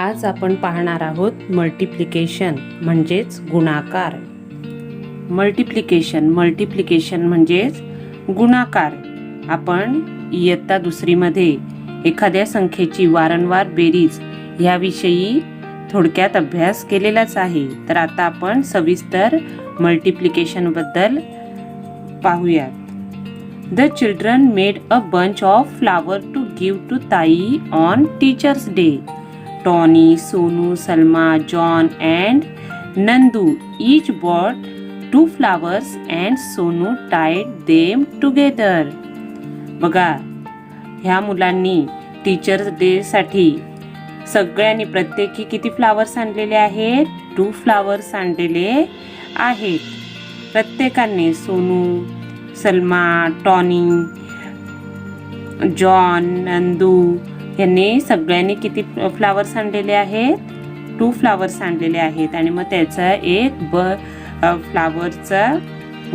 आज आपण पाहणार आहोत मल्टिप्लिकेशन म्हणजेच गुणाकार. मल्टिप्लिकेशन म्हणजेच गुणाकार. आपण इयत्ता दुसरीमध्ये एखाद्या संख्येची वारंवार बेरीज याविषयी थोडक्यात अभ्यास केलेलाच आहे. तर आता आपण सविस्तर मल्टिप्लिकेशन बद्दल पाहूयात. The children made a bunch of flowers to give to Tayi on Teacher's Day. Tony, Sonu, Salma, John and Nandu each bought 2 flowers and Sonu tied them together. बघा, ह्या मुलांनी टीचर्स डे साठी सगळ्यांनी प्रत्येकी किती flowers आणलेले आहेत? 2 flowers आणलेले आहेत. प्रत्येकाने सोनू, सलमा, टॉनी, जॉन, नंदू यांनी सगळ्यांनी किती फ्लावर्स आणलेले आहेत? 2 फ्लावर्स आणलेले आहेत. आणि मग त्याचा एक फ्लावरचा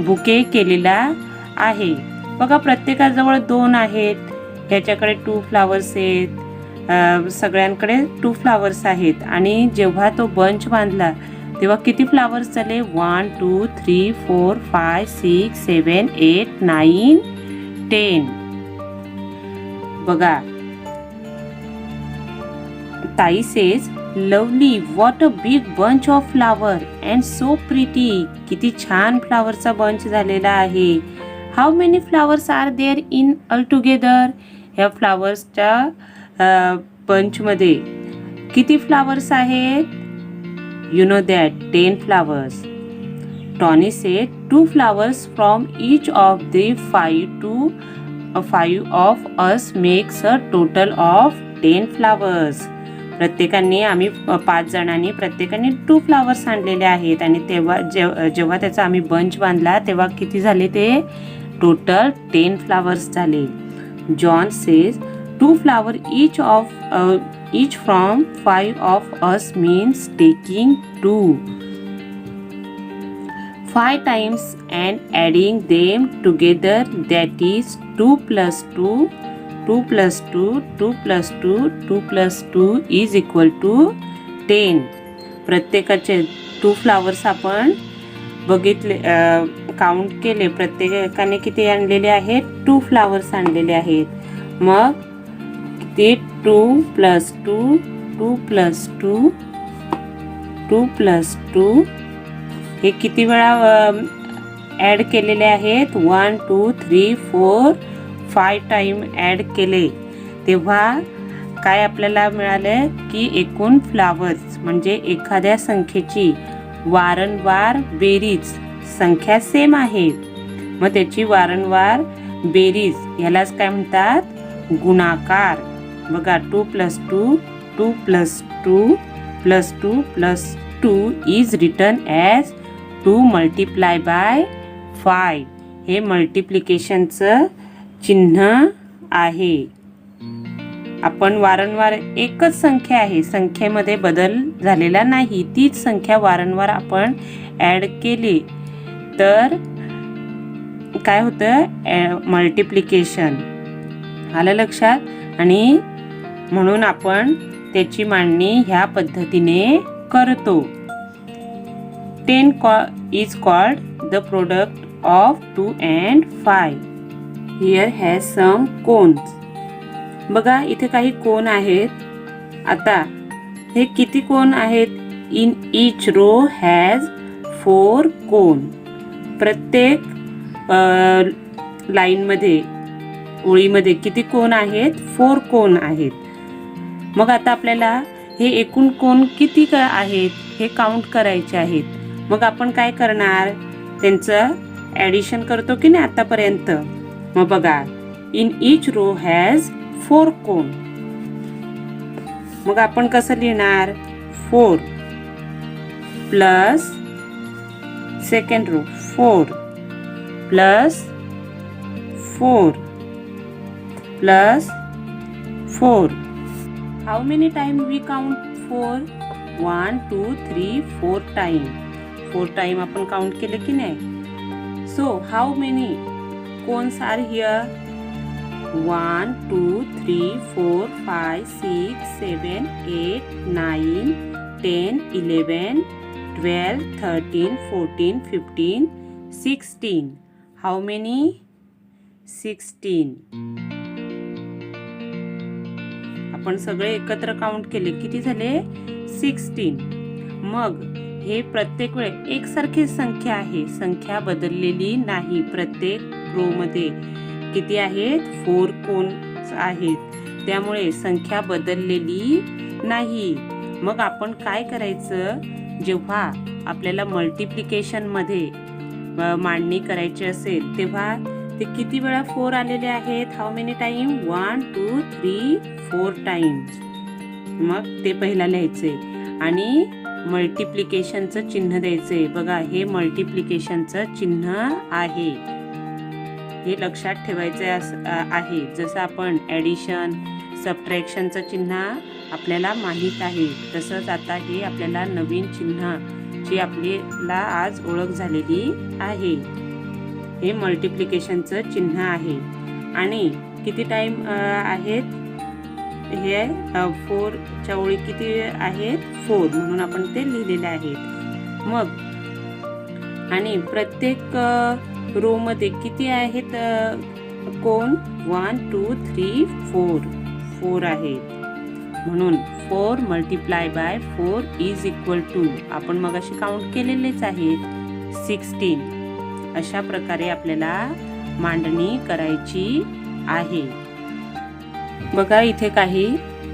बुके केलेला आहे. बघा, प्रत्येकाजवळ 2 आहेत. ह्याच्याकडे 2 फ्लावर्स आहेत. सगळ्यांकडे 2 फ्लावर्स आहेत. आणि जेव्हा तो बंच बांधला तेव्हा किती फ्लावर्स झाले? 1 2 3 4 5 6 7 8 9 10. बघा, ताई says, lovely, what a big bunch of flower and so pretty. किती छान फ्लावरचा बंच झालेला आहे. How many flowers are there in all together. ह्या फ्लावर्सच्या बंचमध्ये किती फ्लावर्स आहेत? You know that 10 flowers. Tony said 2 flowers from each of the 5 of us makes a total of 10 flowers. प्रत्येकाने आम्ही 5 जणांनी प्रत्येकाने 2 फ्लावर्स आणलेले आहेत. आणि तेव्हा जेव्हा त्याचा आम्ही बंच बांधला तेव्हा किती झाले? ते टोटल 10 फ्लावर्स झाले. John says 2 flower each from 5 of us means taking 2. 5 times and adding them together, that is 2 plus 2, 2 plus 2, 2 plus 2, 2 plus 2 is equal to 10. प्रत्येकाचे 2 फ्लावर्स आपण बघितले, काउंट केले. प्रत्येकाने किती आणलेले आहेत? 2 फ्लावर्स आणलेले आहेत. मग ते 2 plus 2, 2 plus 2, 2 plus 2 हे किती वेळा ॲड केलेले आहेत? 1 2 3 4 5 टाइम ॲड केले. तेव्हा काय आपल्याला मिळाले की एकूण फ्लावर्स म्हणजे एखाद्या संख्येची वारंवार बेरीज, संख्या सेम आहे मग त्याची वारंवार बेरीज ह्यालाच काय म्हणतात? गुणाकार. बघा, 2 plus 2, 2 plus 2 plus 2 plus 2 is written as 2 multiply by 5. हे मल्टिप्लिकेशनचं चिन्ह आहे. आपण वारंवार एकच संख्या आहे, संख्येमध्ये बदल झालेला नाही. तीच संख्या वारंवार आपण ॲड केली तर काय होतं? मल्टिप्लिकेशन. आलं लक्षात? आणि म्हणून आपण त्याची मांडणी ह्या पद्धतीने करतो. 10 is called the product of 2 and 5. Here has some cones. बघा, इथे काही कोन आहेत. आता हे किती कोन आहेत? In each row has 4 cone. प्रत्येक लाईनमध्ये, ओळीमध्ये किती कोन आहेत? 4 कोन आहेत. मग आता आपल्याला हे एकूण कोन किती आहेत हे काउंट करायचे आहेत. मग आपण काय करणार? त्यांचं ॲडिशन करतो की नाही आतापर्यंत. मग बघा, in each row has 4 cone. मग आपण कसं लिहिणार? 4 plus second row 4 plus 4 plus 4. How many times we count 4? 1 2 3 4 time. 4 time आपण काउंट केले की नाही? So how many cones are here? 1 2 3 4 5 6 7 8 9 10 11 12 13 14 15 16. How many? 16. आपण सगळे एकत्र काउंट केले, किती झाले? 16. मग हे प्रत्येक वेळे एकसारखी संख्या आहे, संख्या बदललेली नाही. प्रत्येक रो मध्ये किती आहेत? 4 कोन्स आहेत, त्यामुळे संख्या बदललेली नाही. मग आपण काय करायचं, जेव्हा आपल्याला मल्टिप्लिकेशन मध्ये मांडणी करायची असेल तेव्हा ते किती वेळा 4 आलेले आहेत? How many time? 1 2 3 4 टाइम्स. मग ते पहिला लिहायचे आणि मल्टिप्लिकेशनचं चिन्ह द्यायचे. बघा, हे मल्टिप्लिकेशनचं चिन्ह आहे, हे लक्षात ठेवायचं आहे. जसं आपण ॲडिशन, सबट्रॅक्शनचं चिन्ह आपल्याला माहीत आहे, तसंच आता हे आपल्याला नवीन चिन्हाची आपल्याला आज ओळख झालेली आहे. हे मल्टिप्लिकेशनचं चिन्ह आहे. आणि किती टाइम आहेत? हे 4 च्या ओळी किती आहेत? 4, म्हणून आपण ते लिहिलेले आहेत. मग आणि प्रत्येक रो मध्ये किती आहेत कोण? 1 2 3 4 आहेत. म्हणून 4 multiply by 4 is equal to, आपण मग अशी काउंट केलेलेच आहेत, 16. अशा प्रकारे आपल्याला मांडणी करायची आहे. बघा, इथे काही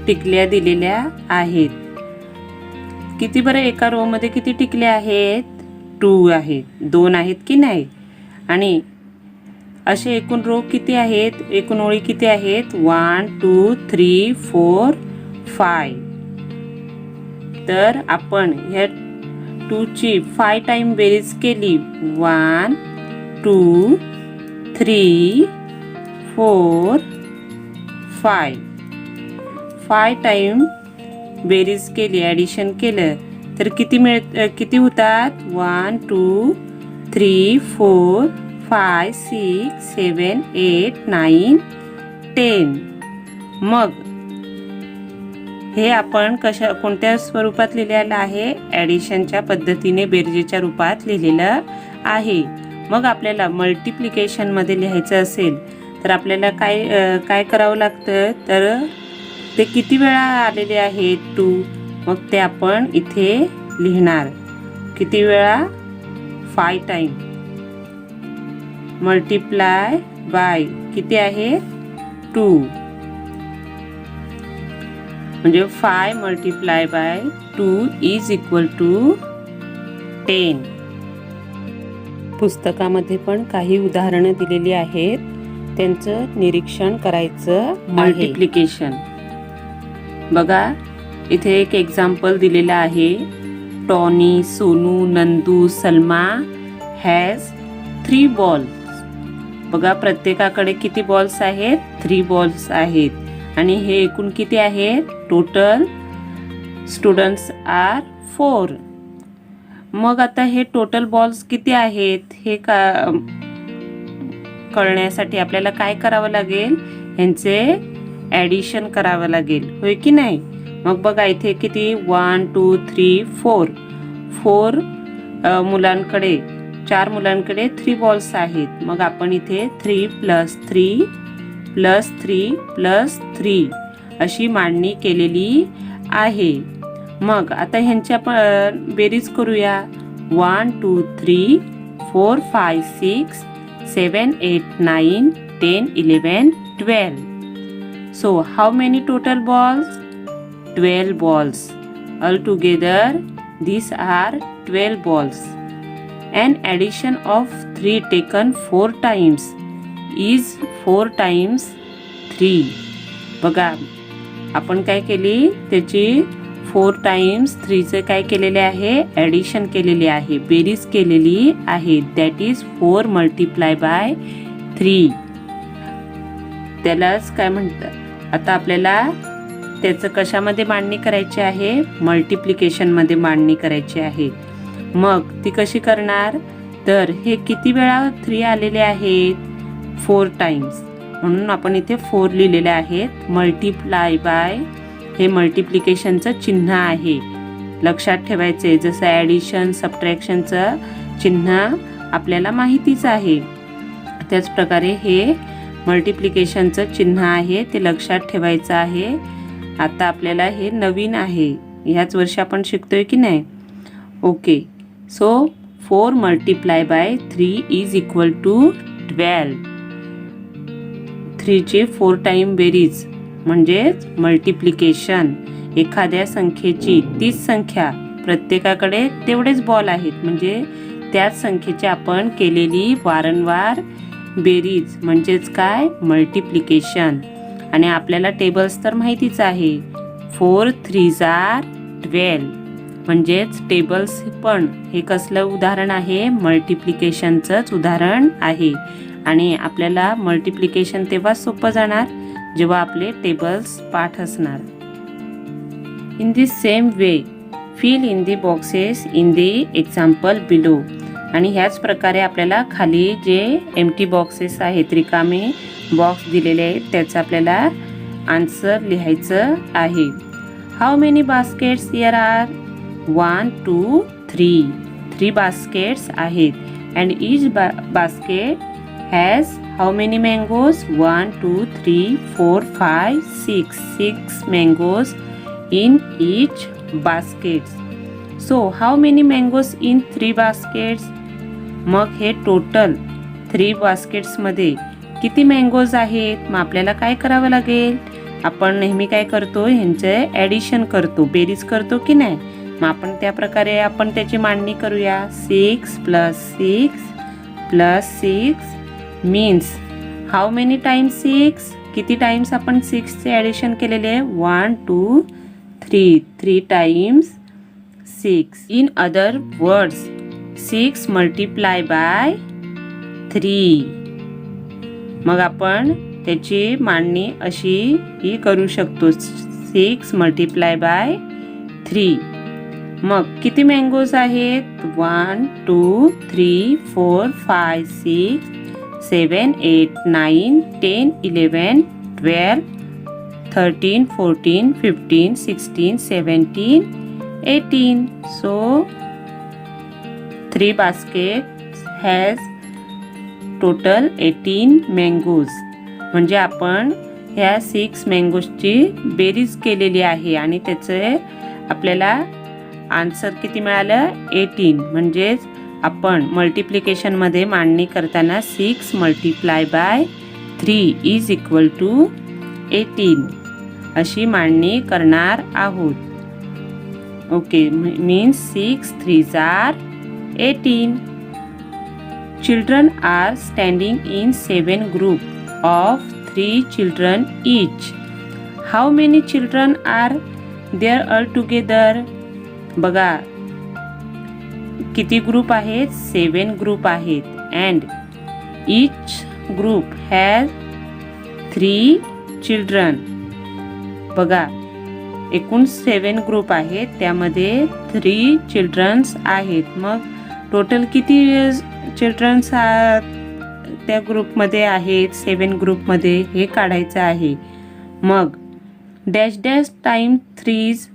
टिकल्या दिलेल्या आहेत. किती बरं, एका रो मध्ये किती टिकल्या आहेत? 2 आहेत. 2 आहेत की नाही? आणि असे एकूण रो किती आहेत? एकूण ओळी किती आहेत? 1 2 3 4 5. तर आपण ह्या 2 ची 5 टाइम बेरीज केली. 1 2 3 4 5. 5 टाइम बेरीज केली, ॲडिशन केलं तर किती होतात? 1 2 3 4 5 6 7 8 9 10. मग हे आपण कोणत्या स्वरूपात लिहिलेलं आहे? ॲडिशनच्या पद्धतीने बेरजेच्या रूपात लिहिलेलं आहे. मग आपल्याला मल्टिप्लिकेशन मध्ये लिहायचं असेल तर आपल्याला काय करावं लागतं? तर ते किती वेळा आलेले आहेत? 2. मग ते आपण इथे लिहिणार. किती वेळा? 5 टाइम. मल्टिप्लाय बाय किती आहे? 2. म्हणजे 5 multiply by 2 is equal to 10. पुस्तकामध्ये पण काही उदाहरणं दिलेली आहेत, त्यांचं निरीक्षण करायचं. मल्टिप्लिकेशन बघा, इथे एक एक्झाम्पल दिलेलं आहे. Tony, Sonu, Nandu, Salma has 3 balls. बघा, प्रत्येकाकडे किती बॉल्स आहेत? 3 बॉल्स आहेत. आणि हे एकूण किती आहेत? Total students are 4. मग आता हे टोटल बॉल्स किती आहेत हे कळण्यासाठी आपल्याला काय करावं लागेल? यांचे ॲडिशन करावं लागेल, होय की नाही? मग बघा, इथे किती? 1 2 3 4. 4 मुलांकडे 3 बॉल्स आहेत. मग आपण इथे 3 + 3 + 3 + 3 अशी मांडणी केलेली आहे. मग आता ह्यांची आपण बेरीज करूया. 1 2 3 4 5 6 7 8 9 10 11 12. So how many total balls? 12 balls. Altogether these are 12 balls. An addition of 3 taken 4 times is 4 times 3. बघा, आपण काय केली? त्याची 4 टाइम्स 3 चे काय केलेले आहे? ॲडिशन केलेली आहे, बेरीज केलेली आहे. That is 4 multiply by 3. त्यालाच काय म्हणतात? आता आपल्याला त्याचं कशामध्ये मांडणी करायची आहे? मल्टिप्लिकेशन मध्ये मांडणी करायची आहे. मग ती कशी करणार? तर हे किती वेळा 3 आलेले आहेत? 4 टाइम्स. म्हणून आपण इथे 4 लिहिलेले आहेत. मल्टिप्लाय बाय हे मल्टिप्लिकेशनचं चिन्ह आहे, लक्षात ठेवायचे. जसं ॲडिशन सबट्रॅक्शनचं चिन्ह आपल्याला माहितीच आहे, त्याच प्रकारे हे मल्टिप्लिकेशनचं चिन्ह आहे, ते लक्षात ठेवायचं आहे. आता आपल्याला हे नवीन आहे, ह्याच वर्षी आपण शिकतोय की नाही. Okay, so 4 multiply by 3 is equal to 12. 3 ची 4 टाइम बेरीज म्हणजेच मल्टिप्लिकेशन. एखाद्या संख्येची तीच संख्या, प्रत्येकाकडे तेवढेच बॉल आहेत, म्हणजे त्याच संख्येची आपण केलेली वारंवार बेरीज म्हणजेच काय, मल्टिप्लिकेशन. आणि आपल्याला टेबल्स तर माहितीच आहे. 4 3s are 12 म्हणजेच टेबल्स पण हे कसलं उदाहरण आहे, मल्टिप्लिकेशनचंच उदाहरण आहे. आणि आपल्याला मल्टिप्लिकेशन तेव्हा सोपं जाणार जेव्हा आपले टेबल्स पाठ असणार. In this same way fill in the boxes in the example below. आणि ह्याच प्रकारे आपल्याला खाली जे एम्प्टी बॉक्सेस आहेत, रिकामे बॉक्स दिलेले आहेत, त्याचं आपल्याला आन्सर लिहायचं आहे. How many baskets here are? 1 2 3. 3 baskets आहेत. And each basket has how many mangoes? 1 2 3 4 5 6. 6 mangoes in each basket. So how many mangoes in 3 baskets? मग हे टोटल 3 baskets मध्ये किती मँगोज आहेत? मग आपल्याला काय करावं लागेल? आपण नेहमी काय करतो, ह्यांचे ॲडिशन करतो, बेरीज करतो की नाही. मग आपण त्या प्रकारे आपण त्याची मांडणी करूया. 6 + 6 + 6 मीन्स हाऊ मेनी टाइम्स 6? किती टाइम्स आपण 6 चे ॲडिशन केलेले? 1 2 3. 3 times 6. In other words, 6 multiply by 3. मग आपण त्याची मांडणी अशी ही करू शकतो. 6 multiply by 3. मग किती मँगोज आहेत? 1 2 3 4 5 6 7 8 9 10 11 12 13 14 15 16 17 18. So 3 baskets has total 18 mangoes. म्हणजे आपण ह्या 6 मँगोजची बेरीज केलेली आहे आणि त्याचे आपल्याला आन्सर किती मिळालं? 18. म्हणजेच आपण मल्टिप्लिकेशनमध्ये मांडणी करताना 6 multiply by 3 is equal to 18 अशी मांडणी करणार आहोत. Okay, means 6 3s are 18. Children are standing in 7 group of 3 children each. How many children are there altogether? बघा किती ग्रुप आहेत? 7 ग्रुप आहेत. and each group has 3 children. बघा एकूण 7 ग्रुप आहेत, त्यामध्ये 3 चिल्ड्रन्स आहेत. मग टोटल किती चिल्ड्रन्स त्या ग्रुपमध्ये आहेत? 7 ग्रुपमध्ये हे काढायचं आहे. मग डॅश डॅश टाइम 3s.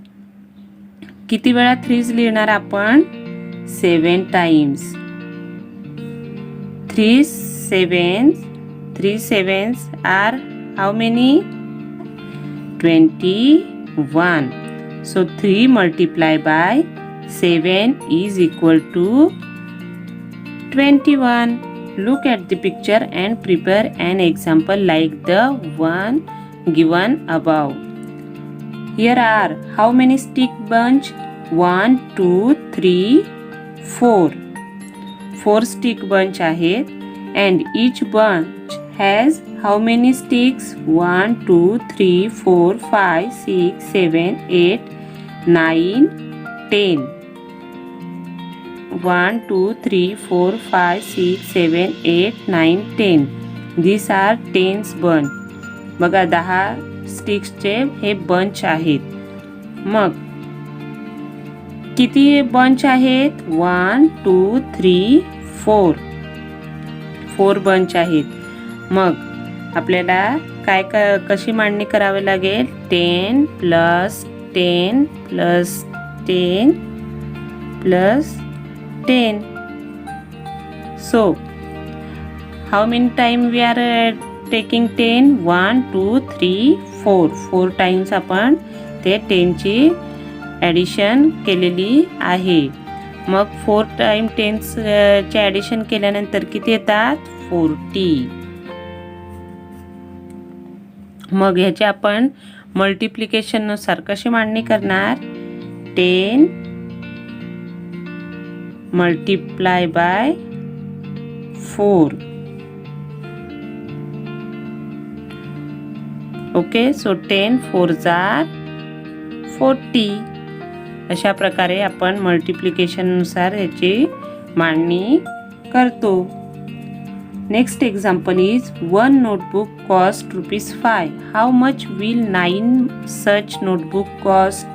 किती वेळा 3s लिहिणार आपण? 7 times. 3 sevens are how many? 21. So 3 multiply by 7 is equal to 21. Look at the picture and prepare an example like the one given above. Here are how many stick bunch? 1 2 3 4. 4 stick bunch आहेत. And each bunch has how many sticks? 1 2 3 4 5 6 7 8 9 10. 1 2 3 4 5 6 7 8 9 10. These are 10s bunch. बघा 10 स्टिक्सचे हे bunch आहेत. मग किती bunch आहेत? 1 2 3 4. 4 bunch आहेत. मग आपल्याला कशी मांडणी करावी लागेल? 10 plus 10 plus 10 plus 10. So how many time we are taking 10? 1 2 3 4 times आपण ते 10 ची ॲडिशन केलेली आहे. मग 4 टाइम 10 चे ॲडिशन केल्यानंतर किती येतात? 40. मग ह्याची आपण मल्टिप्लिकेशन नुसार कशी मांडणी करणार? 10 multiply by 4. Okay, so 10 4s are 40. अशा प्रकारे आपण मल्टिप्लिकेशन नुसार याची मांडणी करतो. Next example is 1 notebook cost ₹5. How much will 9 such notebook cost?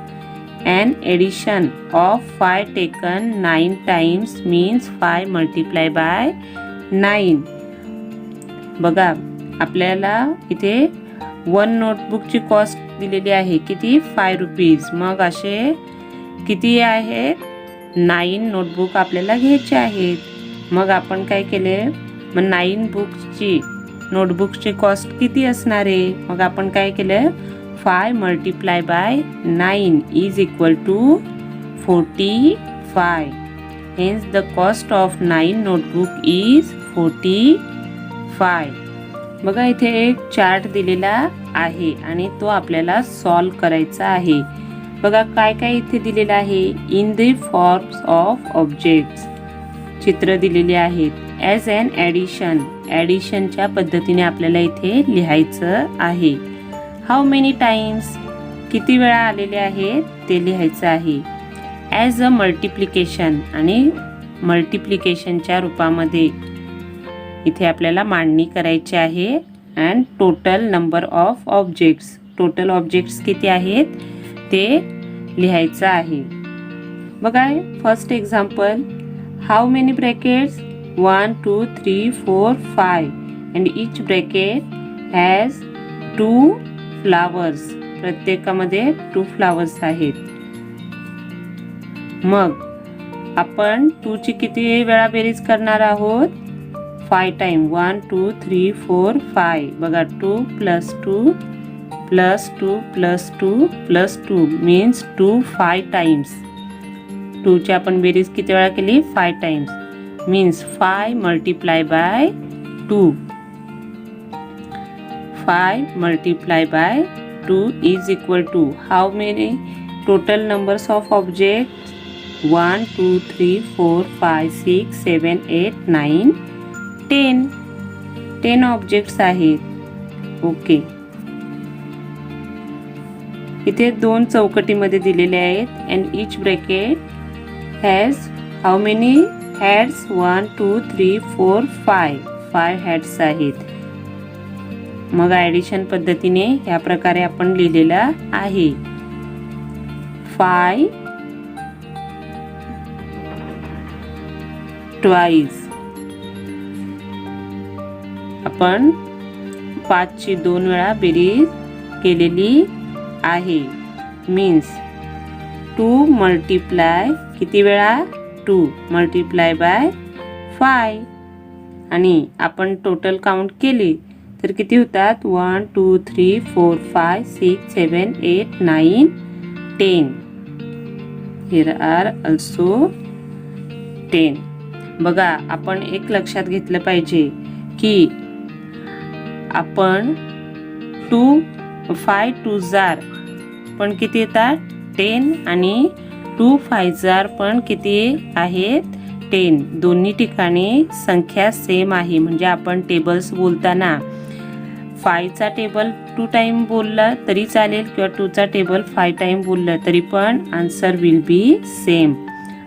An addition of 5 taken 9 times means 5 multiplied by 9. बघा, आपल्याला इथे 1 नोटबुकची कॉस्ट दिलेली आहे. किती? ₹5. मग असे किती आहेत? 9 नोटबुक आपल्याला घ्यायचे आहेत. मग आपण काय केले? मग 9 नोटबुक्सची कॉस्ट किती असणार आहे? मग आपण काय केलं? 5 multiplied by 9 is equal to 45. Hence the cost of 9 notebook is 45. बघा, इथे एक चार्ट दिलेला आहे आणि तो आपल्याला सॉल्व करायचा आहे. बघा काय काय इथे दिलेलं आहे. In the forms of objects चित्र दिलेली आहेत. ॲज अन ॲडिशनच्या पद्धतीने आपल्याला इथे लिहायचं आहे. हाऊ मेनी टाइम्स किती वेळा आलेले आहेत ते लिहायचं आहे. ॲज अ मल्टिप्लिकेशन आणि मल्टिप्लिकेशनच्या रूपामध्ये इथे आपल्याला मांडणी करायची आहे. And total number of objects, total objects किती आहेत ते लिहायचं आहे. बघा first example. How many brackets? 1 2 3 4 5 and each bracket has 2 flowers. प्रत्येकामध्ये 2 फ्लावर्स आहेत. मग आपण 2 ची किती वेळा बेरीज करणार आहोत? 5 टाइम. 1 2 3 4 5. बघा 2 plus 2 plus 2 plus 2 plus 2 means 2 5 times. 2 ची आपण बेरीज किती वेळा केली? 5 times. Means 5 multiplied by 2. 5 multiplied by 2 is equal to how many total numbers of objects? 1 2 3 4 5 6 7 8 9 10. 10 objects आहेत. ओके, इथे 2 चौकटीमध्ये दिलेले आहेत. And each bracket has how many heads? 1 2 3 4 5 heads आहेत. मग ॲडिशन पद्धतीने या प्रकारे आपण लिहिलेला आहे. 5 ट्वाइस. आपण 5 ची 2 वेळा बेरीज केलेली आहे. मीन्स 2 मल्टिप्लाय किती वेळा? 2 मल्टिप्लाय बाय 5. आणि आपण टोटल काउंट केली तर किती होतात? 1 2 3 4 5 6 7 8 9 10. Here are also 10. बघा, आपण एक लक्षात घेतलं पाहिजे की आपण 5 2s पण किती येतात? 10 आणि 2 5s पण किती आहेत? 10. दोन्ही ठिकाणी संख्या सेम आहे. म्हणजे आपण टेबल्स बोलताना 5 चा टेबल 2 टाइम बोलला तरी चालेल किंवा 2 चा टेबल 5 टाइम बोललं तरी पण answer will be same.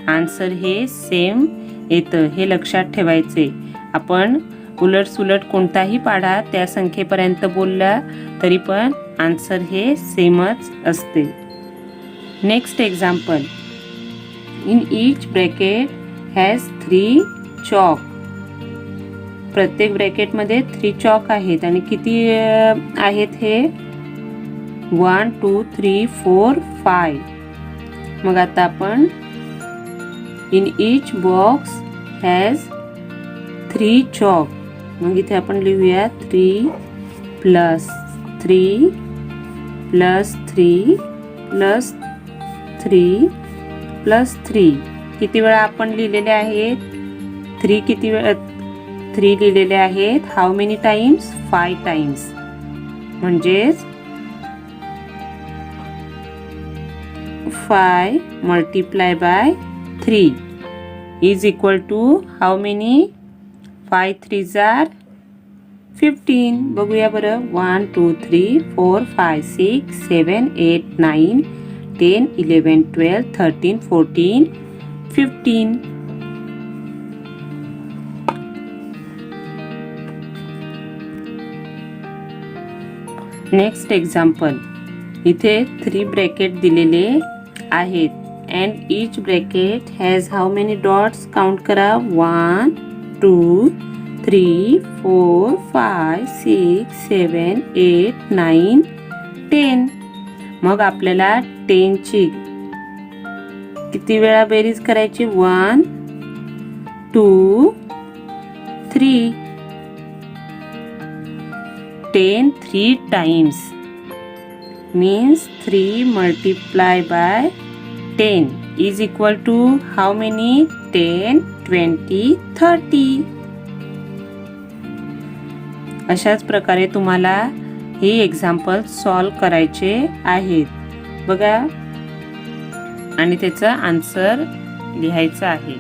Answer हे सेम येतं, हे लक्षात ठेवायचे. आपण उलट सुलट कोणताही पाढा त्या संख्येपर्यंत बोलला तरी पण आन्सर हे सेमच असते. Next example. In each bracket has 3 chalk. प्रत्येक ब्रॅकेटमध्ये 3 चॉक आहेत आणि किती आहेत हे 1 2 3 4 5. मग आता आपण in each box has 3 chalk. मग इथे आपण लिहूया 3 प्लस 3 प्लस 3 प्लस 3 प्लस 3. किती वेळा आपण लिहिलेले आहेत 3? किती वेळा 3 लिहिलेले आहेत? How many times? 5 टाइम्स. म्हणजेच 5 multiply by 3 is equal to how many? 5 3s are 15. बघूया बरं. 1 2 3 4 5 6 7 8 9 10 11 12 13 14 15. Next example. इथे 3 ब्रॅकेट दिलेले आहेत and each bracket has how many dots? Count करा. 1 2 3 4 5 6 7 8 9 10. मग आपल्याला 10 ची किती वेळा बेरीज करायची? 1 2 3. 10 3 times means 3 multiplied by 10 is equal to how many? 10 20 30. अशाच प्रकारे तुम्हाला हे एक्झाम्पल सॉल्व करायचे आहेत बघा आणि त्याचा आन्सर लिहायचा आहे.